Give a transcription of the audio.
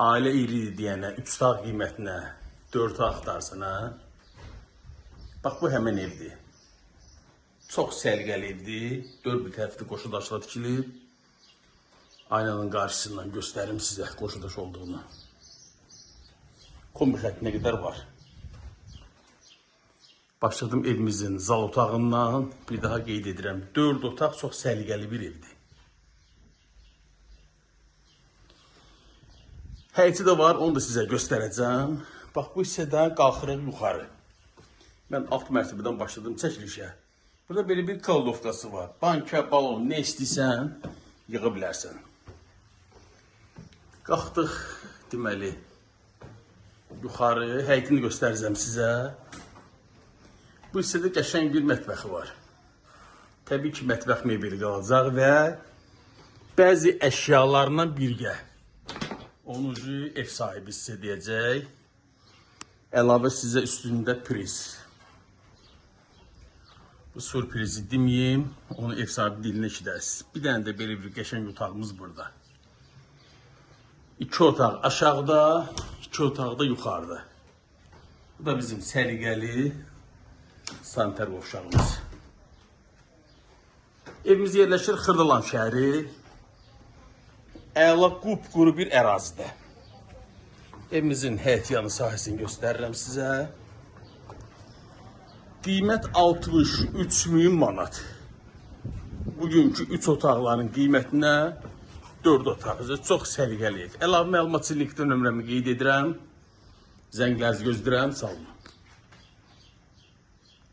Ailə iridir deyənə 3 otaq qiymətinə 4 otaq axtarsan, ha? Bax, bu həmin evdir. Çox səliqəli evdir. 4 bir tərəfli qoşudaşla tikilib. Aynanın qarşısından göstərim sizə qoşudaş olduğunu. Kombi xətti nə qədər var? Başladım evimizin zal otağından. Bir daha qeyd edirəm. 4 otaq çox səliqəli bir evdir. Həyəti də var, onu da sizə göstərəcəm. Bax, bu hissədə qalxırıq yuxarı. Mən alt mərtəbədən başladım çəkilişə. Burada belə bir kaldovkası var. Banka, balon, nə istəyirsən, yığa bilərsən. Qalxdıq, deməli, yuxarı, həyətini göstərəcəm sizə. Bu hissədə qəşəng bir mətbəxi var. Təbii ki, mətbəx mebeli qalacaq və bəzi əşyalarla birgə. Onu ev sahibi sizə deyəcək. Əlavə sizə üstündə priz. Bu sürprizi deməyim, onu ev sahibi dilinə eşidəsiniz. Bir dənə də belə bir qəşəng otağımız burada. 2 otaq aşağıda, 2 otaq da yuxarıda. Bu da bizim səliqəli sanitar qovşağımız. Evimiz yerləşir Xırdalan şəhəri. Əla qupquru bir ərazidə. Evimizin həyətyanı sahəsini göstərirəm sizə. Qiymət 63.000 manat. Bugünkü 3 otaqların qiymətinə 4 otaq. Çox səliqəli ev. Əlavə məlumat üçün linkdə nömrəmi qeyd edirəm. Zənglərinizi gözləyirəm. Sağ olun.